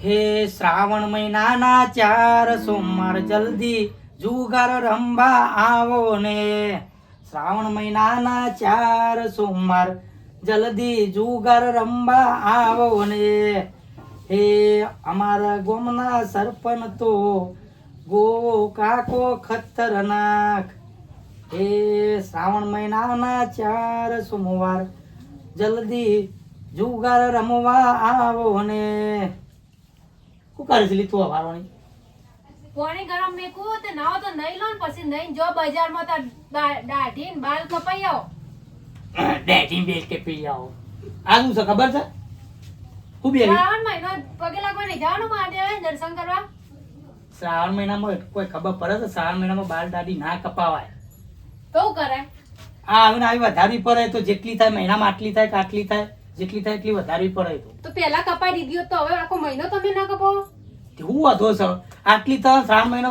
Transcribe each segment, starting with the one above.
હે શ્રાવણ મહિનાના 4 સોમવાર જલ્દી જુગાર રંબા આવો ને. શ્રાવણ મહિનાના 4 સોમવાર જલ્દી જુગાર રંબા આવો ને. હે અમારા ગામના સરપંચ તો ગો કાકો ખતરનાક. હે શ્રાવણ મહિનાના 4 સોમવાર જલ્દી જુગાર રમવા આવો ને. શું કરે છે લીધું હવારોની? પાણી ગરમ મેકું તે નાવ તો નહીં લો ને પછી નહીં જો બજારમાં તો દાઢીને બાલ કપાઈ આવો. ડેટિંગ બેલ કે પી આવો. આ શું છે ખબર છે? હું બેરી શ્રાવણ મહિનો પગે લાગવા નહીં જવાનું મહાદેવ દર્શન કરવા. શ્રાવણ મહિનામાં કોઈ ખબર પડે છે? શ્રાવણ મહિનામાં બાલ દાઢી ના કપાવાય. કેવું કરે? આ આવીને આવી વધારવી પડે તો જેટલી થાય મહિનામાં આટલી થાય કે આટલી થાય જેટલી થાય એટલી વધારવી પડે. તો પેલા કપાઈ દીધી હોત તો હવે આખો મહિનો તમે ના કપાવો. હું વાંધો છે? આટલી તો શ્રાવણ મહિનો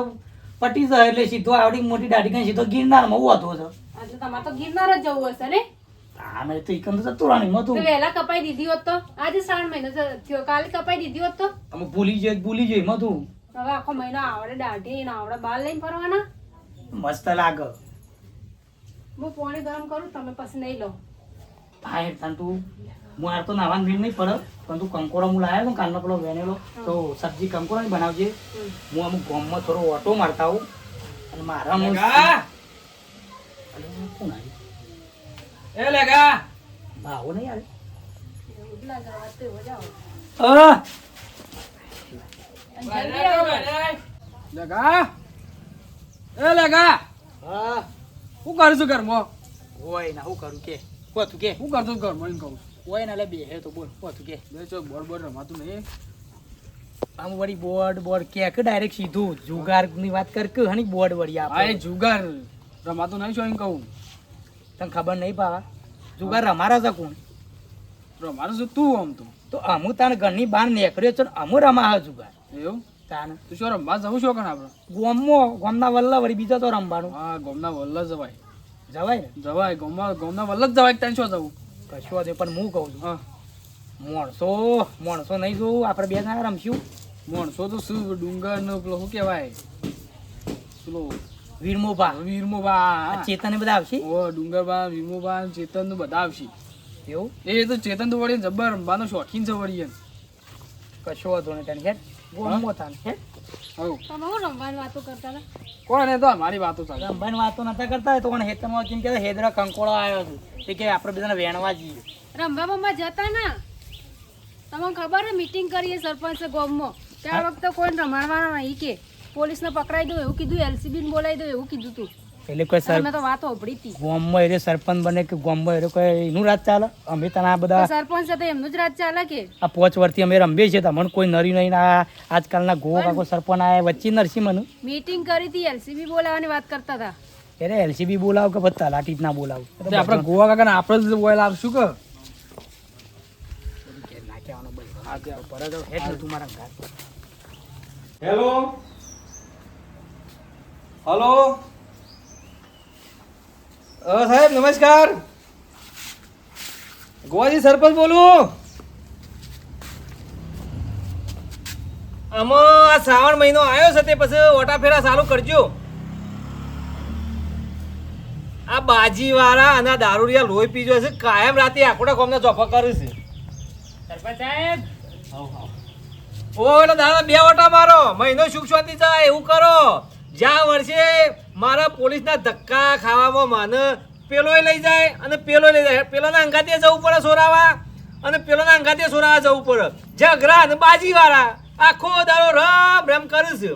પટી જાય એટલે સીધો આવડી મોટી દાઢી કરીને સીધો ગિરનારમાં હું વાંધો છે? એટલે તમારે તો ગિરનાર જ જવું હશે ને? આમે તો ઈકન તો જતું તો વહેલા કપાઈ દીધી હોત તો આજે શ્રાવણ મહિનો થયો કાલે કપાઈ દીધી હોત તો અમે ભૂલી જોઈએ મધું. હવે આખો મહિનો આવડે દાઢી ને આવડે બાલ લઈને ફરવાના. મસ્ત લાગે. હું પાણી ગરમ કરું તમે પછી નહીં લો. હા તને તું હું આ તો નાવાનું ભીડ નહીં પડે પણ તું કંકોડો હું લાવ્યો ને કાલનો પેલો વેનેલો તો સબ્જી કંકોડાની બનાવજે. હું અમુક ગામમાં થોડો ઓટો મારતા આવું અને મારા કોણ આવ્યું? એ લેગા ભાવો નહીં આવે. ઉડલા જવા તો એવો જાઓ. લેગા એ લેગા હા શું કરું છું ઘરમાં? હોય ના હું કરું કે તું કે શું કરતો ઘરમાં એમ કહું હોય ના લે બે હે તો બોલ તું કે બે ચો બોર્ડ રમાતું નહીં. આમ વળી બોર્ડ કે ડાયરેક્ટ સીધું જુગારની વાત કર કે હની બોર્ડ વળી હા એ આપણે જુગાર રમાતું નહીં શું એમ કહું. તને ખબર નહીં પાવા જુગાર રમારા છે કોણ? રમાતું છું તું આમ તો અમુ તાણ ઘરની બહાર નીકળ્યો છે ને અમુ રમા જુગાર એવું તાણ તું શું રમવા જવું છો કણ આપણે? ગોમના વલ્લા વળી બીજો તો રમવાનું હા ગોમના વલ્લ જવાય જવાય ને જવાય ગોમના વલ્લ જ જવાય ત્યાં શું જવું? કશું વાંધો નહીં, પણ હું કહું છું હા માણસો નહીં જોવું આપણે બે જણા રમશું. માણસો તો શું ડુંગર નો પેલો શું કહેવાય પેલો વીરમોભા વીરમોબા ચેતન એ બધા આવશે ઓ ડુંગરબા વીરમોબા ચેતન નું બધા આવશે. એવું એ તો ચેતન તો વળી જબ્બર રમવાનો શોખીન છે વળી એમ. કશો વાંધો નહીં તને હેડ ગોમો તાને હેડ હવ તમે હું રમવાની વાતો કરતા હતા? કોણ એ તો અમારી વાતો ચાલે. રંભાની વાતો નતા કરતા હોય તો કોણ હેતરમાં કેમ કે હેદરા કંકોળો આવ્યો છે તે કે આપણે બધાને વેણવા જઈએ. રમવા જતા ના તમને ખબર હે મીટિંગ કરીએ સરપંચ ગામમાં ત્યાં વખતે કોઈ રમાડવાના નહીં કે પોલીસને પકડાઈ દો એવું કીધું LCB ને બોલાવી દો એવું કીધું તું. એટલે કોઈ મેં તો વાતો ઓભળી હતી. ગોમમાં એ સરપંચ બને કે ગોમમાં એ કોઈ એનું રાજ ચાલે? અમે તને આ બધા સરપંચ છે તો એમનું જ રાજ ચાલે કે આ 5 વર્ષથી અમે રમીએ છીએ તમને કોઈ નરી નહીં. આ આજકાલના ગો કાકો સરપંચ આયા વચ્ચે નરસી મને મીટિંગ કરી હતી LCB બોલાવવાની વાત કરતા હતા. અરે LCB બોલાવ કે બધા તલાટી જ ના બોલાવ? આપણે ગોવા કાકા આપણે જ બોલ આપશું કે હેલો હલો સાહેબ નમસ્કાર ગોવાજી સરપંચ બોલું. આમાં આ શ્રાવણ મહિનો આવ્યો છે તે પછી ઓટા ફેરા ચાલુ કરજો. આ બાજી વાળા અને આ દારૂડિયા લોહી પીજો છે કાયમ રાતે આખોડા કોમના ચોફા કરે છે. સરપંચ સાહેબ ઓ એટલે દાદા બે ઓટા મારો મહિનો સુખ શાંતિ જાય એવું કરો. જ્યાં વર્ષે મારા પોલીસના ધક્કા ખાવામાં મને પેલોય લઈ જાય અને પેલો લઈ જાય. પેલોના અંગાતે જવું પડે સોરાવા અને પેલોના અંગાતે સોરાવા જવું પડે. ઝઘરા અને બાજી વાળા આખો દાડો રમ રમ કરે છે.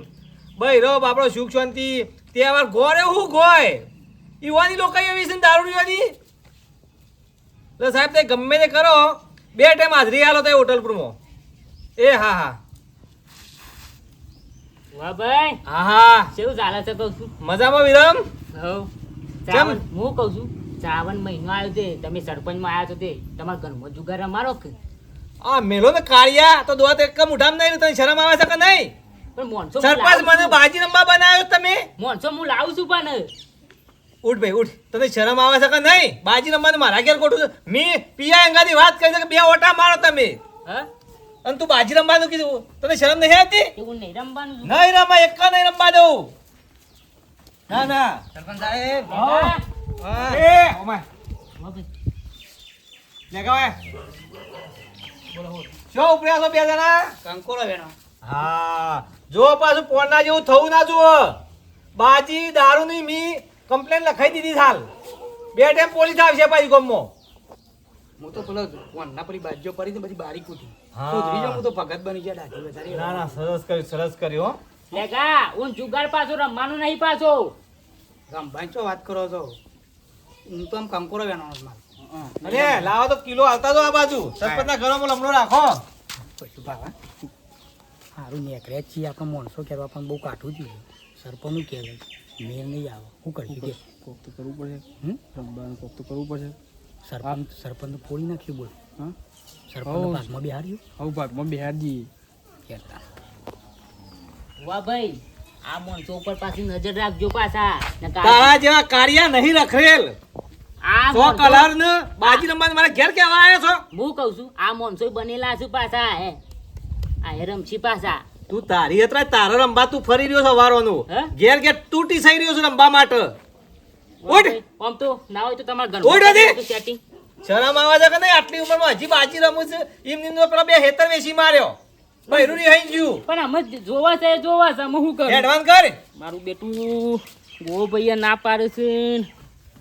ભાઈ રબ આપણો સુખ શાંતિ તહેવાર ગોળે હું ગોય યુવાની લોકો એવી છે ને દારૂડીઓની. એટલે સાહેબ તે ગમે તે કરો 2 ટાઈમ હાજરી આલો તો હોટલપુરમાં. એ હા હા વાહ ભાઈ હા હા કેવું ચાલે છે કહું છું? મજામાં વિરમ. હવ શ્રાવણ હું કહું છું શ્રાવણ મહિનો આવ્યો છે તમે સરપંચમાં આવ્યા છો તે તમારા ઘરમાં જુગાર રમાડો કે? આ મેલો ને કાળિયા તો દોત એક મુઠામ નહીં તને શરમ આવે છે કે નહીં? પણ મોણસો સરપંચ મને બાજી રમવા બનાવ્યો તમે. મોણસો હું લાવું છું પણ ઉઠ ભાઈ ઉઠ. તને શરમ આવે છે કે નહીં? બાજી રમવા મારા ઘેર ખોટું છે. મેં પિયા અંગાથી વાત કરી છે કે 2 ઓટા મારો તમે. હા અને તું બાજી રમવાનું કીધું તને શરમ નહીં આવતી એવું નહીં રમવાનું નહીં રમા એક નહીં રમવા દઉં ના ના સરપંચ સાહેબ હા. હા. એ ઓમાય વાહ ભાઈ. લેગાવે શું ઉપર્યા છો બે જણા કંકોરો વેણો હા જો પાછું પોરના જેવું થવું ના જુઓ બાજી દારૂની મી કમ્પ્લેન લખાઈ દીધી હાલ 2 ટાઈમ પોલીસ આવશે પાછી ગામમાં હું તો પેલો વનના પેલી બાજ્યો પડી ને બધી બારી કૂટી હા. કૂતરી જાઉં હું તો ભગત બની ગયા ડાકી વધારે ના ના સરસ કર્યું હો લેગા હું જુગાર પાછો રમવાનું નહીં પાછો રમભાઈ છો વાત કરો છો હું તો આમ કંકોરો વેણો મારે અરે લાવો તો કિલો આવતા તો આ બાજુ સરપંચના ઘરોમાં લમણો રાખો પછી ભાવા સારું નીકળ્યા જ છીએ આપણે માણસો કહેવા પણ બહુ કાઠું થયું સરપંચનું કહેવાય મેર નહીં આવે શું કરશું કે કોક તો કરવું પડશે હમ? રમવાનું કોક તો કરવું પડશે સરપંચ ફોડી નાખ્યું બોલ હા સરપંચ હઉ. ભાગમાં બિહાર્યું હવે ભાગમાં બિહાર જઈએ કહેતા વાહ ભાઈ આ માણસો ઉપર પાછી નજર રાખજો પાછા નકર તારા જેવા કાર્યા નહીં રખડેલ આ સો માણસો- કલર ને બાજી રમવા મારા ઘેર કેવા આવ્યો છો હું કઉ છું આ માણસો બનેલા છે પાછા હે આ હે રમશી પાછા તું તારી અત્યારે તારા રંબા તું ફરી રહ્યો છો વારોનું હે? ઘેર ઘેર તૂટી થઈ રહ્યો છે રંબા માટે વાહ ઉઠ. ભાઈ, આમ તો ના હોય તો તમારા ઉઠ હજી. ઘર સેટિંગ શરમ આવે છે કે નહીં આટલી ઉંમરમાં હજી બાજી રમું છે એમ નીમ પેલા 2 હેતર વેચી માર્યો બૈરું ની હઈ ગયું પણ અમે જોવા છે અમે શું કરું એડવાન્સ કર મારું બેટું ગો ભૈયા ના પાડે છે ને.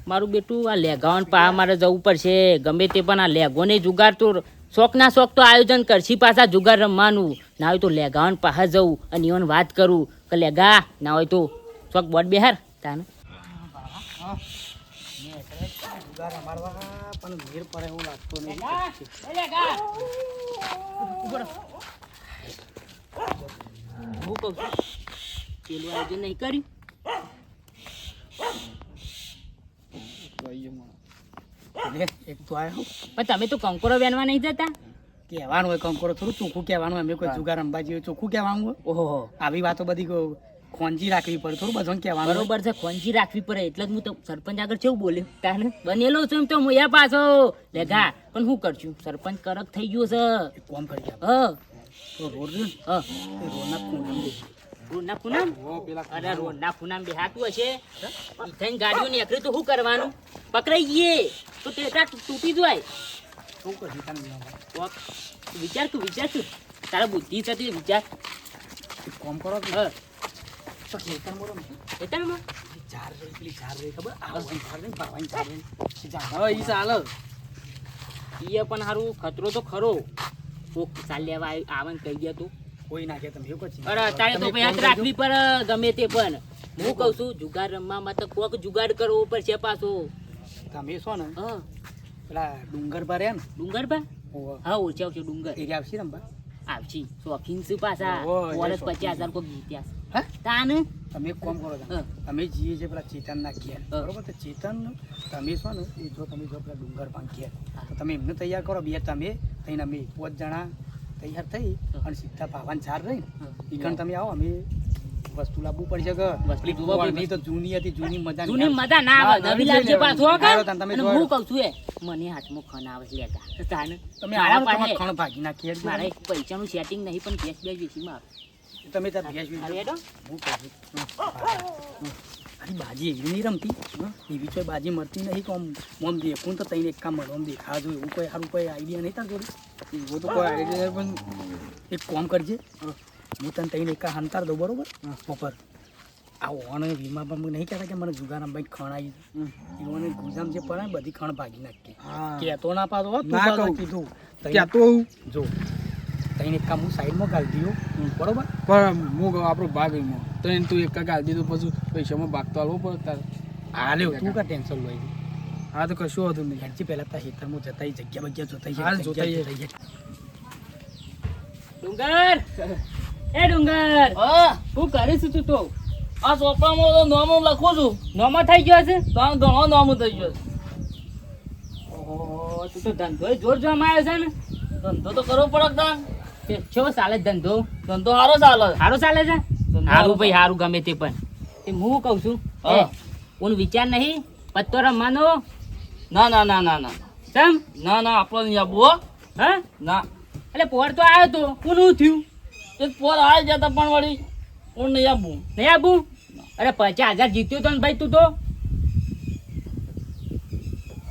મારું બેટું આ લેગાવન પા મારે જવું પડશે ગમે તે પણ આ લેગોને જુગાર તો શોખ ના શોખ તો આયોજન કરશી પાછા જુગાર રમવાનું ના હોય તો લેગાવન પાસે જવું અને એવન વાત કરું કે લેગા ના હોય તો શોખ બોર્ડ બેહાર તાને જુગાર રમાડવા પણ મેર પડે એવું લાગતો નહીં હું કહું છું પેલું આયોજન નહીં કર્યું લે, એક તો આવ્યો પણ તમે તો કંકોરો વેનવા નહીં જતા કહેવાનું હોય કંકોરો થોડું ચોખ્ખું કહેવાનું અમે કોઈ જુગાર રમવા જેવું ચોખ્ખું કહેવાનું હોય ઓહો આવી વાતો બધી ખોંજી રાખવી પડે થોડું બધાને કહેવાનું હોય. બરોબર છે ખોંજી રાખવી પડે એટલે જ હું તો સરપંચ આગળ કેવું બોલ્યો તાને બનેલો છું એમ તો હું યા પાછો લેગા પણ શું કરશું સરપંચ કડક થઈ ગયો છે એક કામ કરી આપ. હ તો રોડ રહ્યો ને, હ એ રોડના ખૂણામાં બેસી. રોડના ખૂનામ અરે રોડના ખૂનામ બેહાતું હશે ઈ થઈને ગાડીઓ નીકળી તો શું કરવાનું પકડાઈ ગઈએ તો ટેટા તૂટી જાય શું કરશું તને ન હોય. કોક વિચાર તું તારા બુદ્ધિ છે તે વિચાર એક કામ કરો કે હ તો ખેતરમાં રમશું. એતામાં ઝાડ રહી, પેલી ઝાડ રહી, ખબર? આ વળી ઝાડ રહી, બાવાની ઝાડ રહી. એ ઝાડ હવે ઈ ચાલે ઈએ પણ હારું ખતરો તો ખરો કોક ચાલ લેવા આવે ને કહી દે તું કોઈ ના કે તમે એવું કરશો. અરે તારે તો તમે યાદ કામ રાખવી પડે ગમે તે પણ હું કહું છું જુગાર રમવામાં તો કોક જુગાડ કરવો પડશે પાછો કરજો. તમે છો ને હા પેલા ડુંગર પર રહ્યા ને ડુંગર બા ઓહો, હા ઓછે આવશે ડુંગર એરિયા આવશે ને રમવા? આવશી શોખીન છે પાછા ઓહો, એ વર્ષ શોખીન 50,000 કોક જીત્યા હા? તાને તમે એક કામ કરો તમે. હા. તમે જીએ છે પેલા ચેતનના ઘેર હા. બરોબર તો ચેતન તમે છો ને એ જો તમે જો પેલા ડુંગર પાંચ ઘેર હા. તો તમે એમને તૈયાર કરો બે તમે થઈને અમે 5 જણા તૈયાર થઈ હા. અને સીધા ભાવાન ચાર રહી હા. ને ઈ કણ તમે આવો અમે વસ્તુ લાવવું પડશે કે વસ્તુ પેલી જોવા કોળની પડશે. તો જૂની હતી જૂની મજા નહીં જૂની આવે. મજા ના આવે હા, નવી નવી લાવજે લઈ પાછો લેવાની. કાં? હાલો તાન તમે અને જોડો. હું કહું છું એ મને હાથમાં ખન આવે છે લેતા તાને તમે મારા આવો ને પાસે તમારે ખણ ભાગી નાખીએ એટલે મારે પૈસાનું સેટિંગ નહીં પણ ગેસ બેસ વેચીમાં આવે તમે ત્યાં ભેંસ અરે વીણો. હેડો હું કહું છું. અરે બાજી એવી નહીં રમતી એવી કોઈ બાજી મળતી નહીં તો આમ દેખું તો તઈને એક કામ મળો આમ દેખા જો એવું કોઈ સારું કોઈ આઈડિયા નહીં તાર જોડે એવો તો કોઈ આઈડિયા પણ એક કામ કરજે હું તને તઈને એક હંતાર દઉં બરોબર ઉપર આ ઓને વીમા પણ મને નહીં કહેતા કે મને જુગાર ભાઈ ખણ આવી એઓને ગુજામ જે પડે ને બધી ખણ ભાગી નાખી હા કહેતો ના પાડો હો, તું ના પાછો કહું. કીધું ક્યાં તો હું જો તઈને એક કામ હું સાઈડમાં ગાળી દીધો બરોબર પણ હું કહું આપણો ભાગ એમાં તો એને તું એક કાકા દીધું પછી પૈસામાં ભાગ તો હાલવો પડે તારે હાલ્યો તું કા ટેન્શન લઈ હા તો કશું હતું નહીં હેડજી પહેલા તાર ખેતરમાં જતા ઈ જગ્યા બગ્યા જોતા હાલ જોતા આઈએ. ડુંગર એ ડુંગર શું કરીશ તું તો આ ચોપડામાં તો નામ લખું છું નોમો થઈ ગયો છે તાર ઘણો નામ થઈ ગયો છે. ઓહો તું તો ધંધો જોર જોવામાં આવ્યો છે ને ધંધો તો કરવો પડે તાર. તે કેવો ચાલે છે ધંધો ધંધો સારો ચાલે છે. સારું ચાલે છે સારું ભાઈ સારું ગમે તે પણ તે હું કહું છું હા. હું વિચાર નહીં પત્તો રમવાનો ના ના ના ના ના ચમ ના ના આપણો નહીં આપવું હો. હા ના એટલે પોર તો આવ્યો તો કોનું થયું એક પોર આવી જતા પણ વળી હું નહીં આપું. નહીં આપું? અરે 50,000 જીત્યો તો ને ભાઈ તું તો.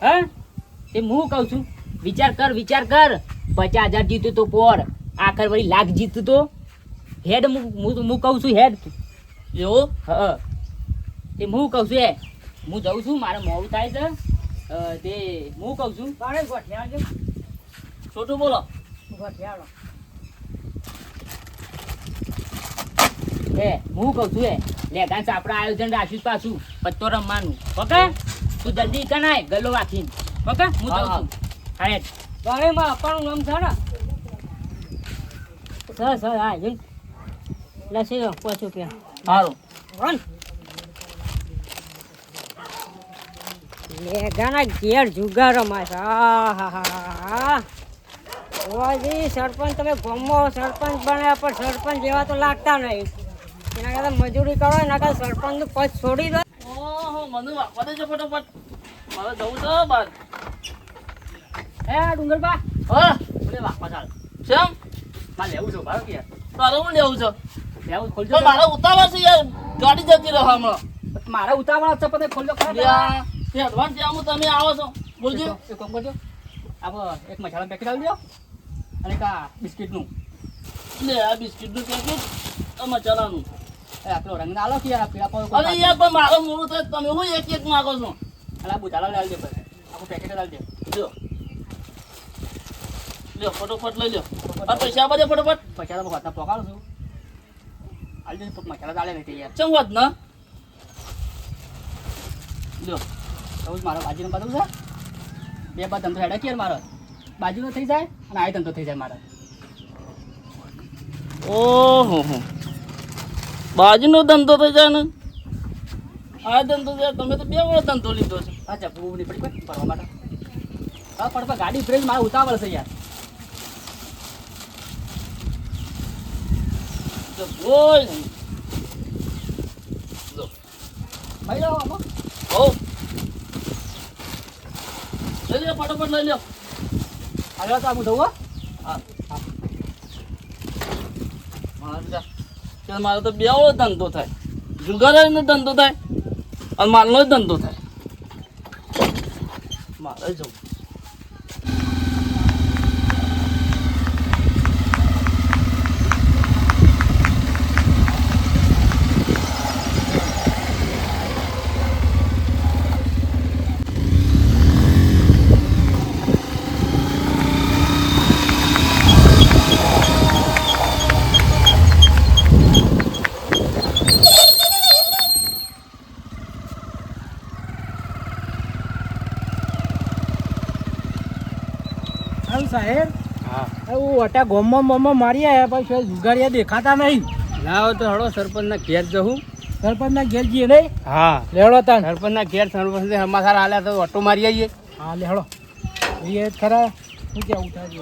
હા તે હું કહું છું વિચાર કર 50,000 જીત્યું તો પોર આખર વળી લાખ જીતું તો હેડ હું કહું છું હેડ એવું હા તે હું કહું છું હું જઉં છું મારે મોડું થાય છે તે હું કહું છું છોટું બોલો. હું કહું છું લેગાન આપણે આયોજન રાખ્યું પાછું પત્તો રમવાનું ઓકે તું જલ્દી કનાય ગલો વાંચીને ઓકે હું જાઉં છું હા હેડ ઘરેમાં આપવાનું નામ છે ને સર હા લસી લો 5 રૂપિયા સારું. લેગાના ઘેર જુગાર રમાય છે આહાહાહા. ઓજી સરપંચ તમે ગામમાં સરપંચ બન્યા પણ સરપંચ જેવા તો લાગતા નહીં. એના કરતાં મજૂરી કરો એના કરતાં સરપંચનું પદ છોડી દો. ઓહો મને વાપવા દેજો ફટાફટ. મારે જવું છે બહાર. ડુંગરબા હા બોલે વાપસ ચાલ કેમ મારે લેવું છે ભાવ કે યાર તારે હું લેવું છે લેવું ખોલજો પણ મારે ઉતાવળ છે યાર ગાડી જતી રહે હમણાં. મારા ઉતાવળ છે પણ ખોલજો ખરા યા, તે એડવાન્સ ત્યાં તમે આવો છો બોલજો. એક કામ કરજો આપણે એક મસાલા પેકેટ આવી દો અને એક આ બિસ્કિટનું લે આ બિસ્કિટનું પેકેટ આ મસાલાનું. પેલો રંગ ના લો કે યાર પીળા પાવ અરે યાર પણ મારો મોડું થાય તમે હું એક એક માગો છો. અલા બુધાલા લાવી દે પછી આપણું પેકેટ લાવી દે લ્યો લ્યો ફટોફટ લઈ લ્યો. આ પૈસા આપવા દે ફટોફટ. પૈસા તો હાથમાં પકાડું છું હાલ દે મસાલા ચાલે નહીં યાર ચમ વાત ના લ્યો. સૌ મારો બાજુનો બધું છે બે બાદ ધંધો હેડા કે યાર મારો બાજુનો થઈ જાય અને આ ધંધો થઈ જાય મારો ઓહો હો બાજુનો ધંધો થઈ જાય ને આ ધંધો થાય તમે તો 2 વાર ધંધો લીધો છે. અચ્છા બહુ નીકળી પડ ફરવા માટે હા પણ ગાડી ફ્રેશ મારે ઉતાવળ છે યાર તો કોઈ નહીં. લો ભાઈ લો આમાં હો લઈ લ્યો ફટોફટ લઈ લ્યો. આગળ તો હું જવું હો હા મારો તો 2 વાર ધંધો થાય જુગારનો ધંધો થાય અને માલનો ધંધો થાય. મારે જવું. સાહેબ ઓટા ગોમમાં મારી આવ્યા પછી જુગારિયા દેખાતા નહીં. લાવો તો હળો સરપંચના ઘેર જવું. સરપંચના ઘેર જઈએ નહીં. હા લેવડો તાન. સરપંચના ઘેર સરપંચ સમાચાર આલ્યા તો ઓટો મારી આવીએ. હા લેવડો એ ખરા શું કેવું થાય